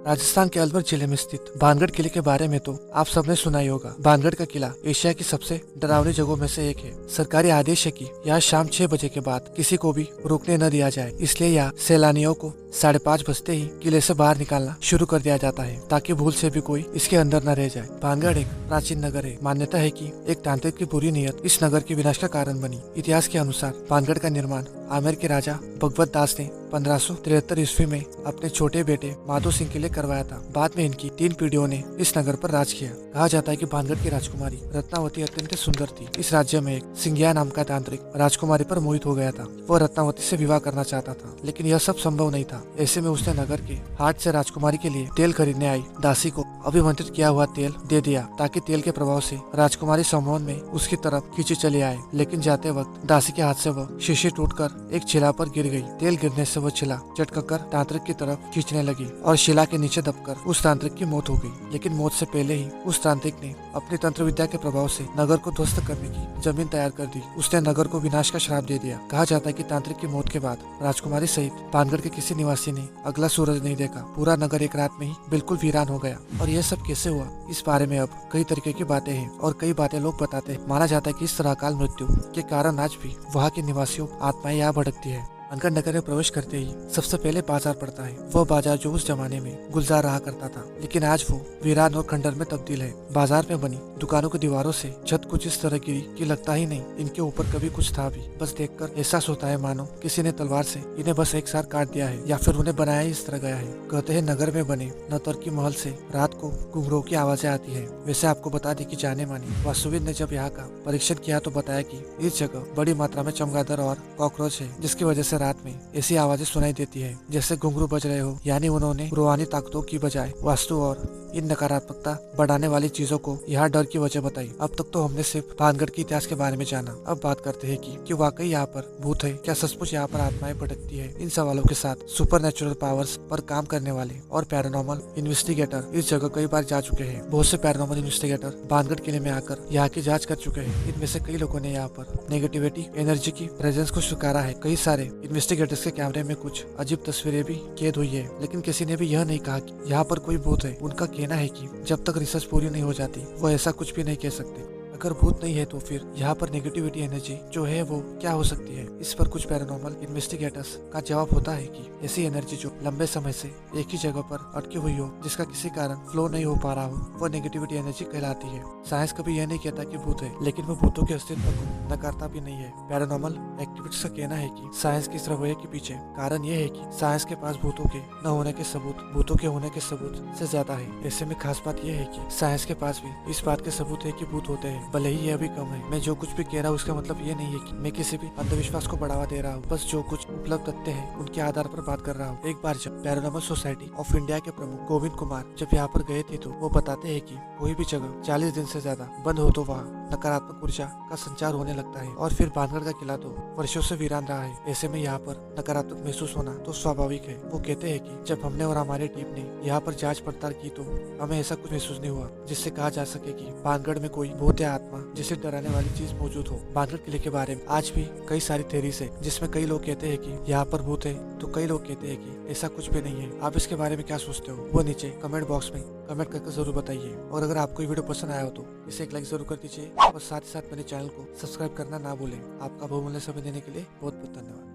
राजस्थान के अलवर जिले में स्थित भानगढ़ किले के बारे में तो आप सबने सुना ही होगा। भानगढ़ का किला एशिया की सबसे डरावनी जगहों में से एक है। सरकारी आदेश है कि यहाँ शाम 6 बजे के बाद किसी को भी रुकने न दिया जाए, इसलिए यहाँ सैलानियों को 5:30 बजते ही किले से बाहर निकालना शुरू कर दिया जाता है ताकि भूल से भी कोई इसके अंदर न रह जाए। भानगढ़ एक प्राचीन नगर है। मान्यता है कि एक तांत्रिक की बुरी नीयत इस नगर के विनाश का कारण बनी। इतिहास के अनुसार भानगढ़ का निर्माण आमेर के राजा भगवत दास ने 1573 ईस्वी में अपने छोटे बेटे माधो सिंह के लिए करवाया था। बाद में इनकी 3 पीढ़ियों ने इस नगर पर राज किया। कहा जाता है कि भानगढ़ की राजकुमारी रत्नावती अत्यंत सुंदर थी। इस राज्य में एक सिंघिया नाम का तांत्रिक राजकुमारी पर मोहित हो गया था। वह रत्नावती से विवाह करना चाहता था, लेकिन यह सब संभव नहीं था। ऐसे में उसने नगर के हाट से राजकुमारी के लिए तेल खरीदने आई दासी को अभिमंत्रित किया हुआ तेल दे दिया ताकि तेल के प्रभाव से राजकुमारी सम्मोहन में उसकी तरफ खींची चली आए। लेकिन जाते वक्त दासी के हाथ से वह शीशी टूटकर एक शिला पर गिर गई। तेल गिरने से वह शिला चटककर तांत्रिक की तरफ खींचने लगी और शिला के नीचे दबकर उस तांत्रिक की मौत हो गई। लेकिन मौत से पहले ही उस तांत्रिक ने अपनी तंत्र विद्या के प्रभाव से नगर को ध्वस्त करने की जमीन तैयार कर दी। उसने नगर को विनाश का श्राप दे दिया। कहा जाता है कि तांत्रिक की मौत के बाद राजकुमारी सहित भानगढ़ के किसी निवासी ने अगला सूरज नहीं देखा। पूरा नगर एक रात में ही बिल्कुल वीरान हो गया। और यह सब कैसे हुआ, इस बारे में अब कई तरीके की बातें हैं और कई बातें लोग बताते हैं। माना जाता है कि इस तरह अकाल मृत्यु के कारण आज भी वहाँ के निवासियों आत्माएं यहाँ भटकती है। भानगढ़ नगर में प्रवेश करते ही सबसे पहले बाजार पड़ता है। वह बाजार जो उस जमाने में गुलजार रहा करता था, लेकिन आज वो वीरान और खंडर में तब्दील है। बाजार में बनी दुकानों की दीवारों से छत कुछ इस तरह गिरी कि लगता ही नहीं इनके ऊपर कभी कुछ था भी। बस देखकर एहसास होता है मानो किसी ने तलवार से इन्हें बस एक साथ काट दिया है या फिर उन्हें बनाया ही इस तरह गया है। कहते हैं नगर में बने नौतरकी महल से रात को घुंघरू की आवाजें आती है। वैसे आपको बता दी कि जाने मानी वास्तुविद ने जब यहाँ का परीक्षण किया तो बताया कि इस जगह बड़ी मात्रा में चमगादड़ और कॉकरोच है, जिसकी वजह से रात में ऐसी आवाजें सुनाई देती है जैसे घुंघरू बज रहे हो। यानी उन्होंने रूहानी ताकतों की बजाय वास्तु और इन नकारात्मकता बढ़ाने वाली चीजों को यहाँ डर की वजह बताई। अब तक तो हमने सिर्फ भानगढ़ के इतिहास के बारे में जाना। अब बात करते हैं कि वाकई यहाँ पर भूत है क्या, सचमुच यहाँ पर आत्माएं भटकती है। इन सवालों के साथ सुपरनेचुरल पावर्स पर काम करने वाले और पैरानॉर्मल इन्वेस्टिगेटर इस जगह कई बार जा चुके हैं। बहुत से पैरानॉर्मल इन्वेस्टिगेटर भानगढ़ किले में आकर यहाँ की जाँच कर चुके हैं। इनमें से कई लोगों ने यहाँ पर नेगेटिविटी एनर्जी की प्रेजेंस को स्वीकारा है। कई सारे इन्वेस्टिगेटर्स के कैमरे में कुछ अजीब तस्वीरें भी कैद हुई है, लेकिन किसी ने भी यह नहीं कहा कि यहाँ पर कोई भूत है। उनका कहना है कि जब तक रिसर्च पूरी नहीं हो जाती वो ऐसा कुछ भी नहीं कह सकते। अगर भूत नहीं है तो फिर यहाँ पर नेगेटिविटी एनर्जी जो है वो क्या हो सकती है। इस पर कुछ पैरानॉर्मल इन्वेस्टिगेटर्स का जवाब होता है कि ऐसी एनर्जी जो लंबे समय से एक ही जगह पर अटकी हुई हो, जिसका किसी कारण फ्लो नहीं हो पा रहा हो, वो नेगेटिविटी एनर्जी कहलाती है। साइंस कभी यह नहीं कहता कि भूत है, लेकिन वो भूतों के अस्तित्व को नकारता भी नहीं है। पैरानॉर्मल एक्टिविटीज का कहना है कि साइंस की इस रवैये के पीछे कारण ये है कि साइंस के पास भूतों के न होने के सबूत भूतों के होने के सबूत से ज्यादा है। ऐसे में खास बात यह है कि साइंस के पास भी इस बात के सबूत है कि भूत होते हैं, भले ही यह भी कम है। मैं जो कुछ भी कह रहा हूँ उसका मतलब ये नहीं है कि मैं किसी भी अंधविश्वास को बढ़ावा दे रहा हूँ। बस जो कुछ उपलब्ध तथ्य है उनके आधार पर बात कर रहा हूँ। एक बार जब पैरानॉर्मल सोसाइटी ऑफ इंडिया के प्रमुख गोविंद कुमार जब यहाँ पर गए थे तो वो बताते हैं कि कोई भी जगह 40 दिन से ज्यादा बंद हो तो वहाँ नकारात्मक ऊर्जा का संचार होने लगता है। और फिर भानगढ़ का किला तो वर्षों से वीरान रहा है। ऐसे में यहाँ पर नकारात्मक महसूस होना तो स्वाभाविक है। वो कहते हैं कि जब हमने और हमारी टीम ने यहाँ पर जांच पड़ताल की तो हमें ऐसा कुछ महसूस नहीं हुआ जिससे कहा जा सके कि भानगढ़ में कोई भूत या आत्मा जिसे डराने वाली चीज मौजूद हो। भानगढ़ किले के बारे में आज भी कई सारी थ्योरीज है, जिसमें कई लोग कहते हैं कि यहाँ पर भूत है तो कई लोग कहते हैं कि ऐसा कुछ भी नहीं है। आप इसके बारे में क्या सोचते हो वो नीचे कमेंट बॉक्स में कमेंट करके जरूर बताइए। और अगर आपको ये वीडियो पसंद आया हो तो इसे एक लाइक जरूर कर दीजिए और साथ ही साथ मेरे चैनल को सब्सक्राइब करना ना भूलें। आपका बहुमूल्य समय देने के लिए बहुत बहुत धन्यवाद।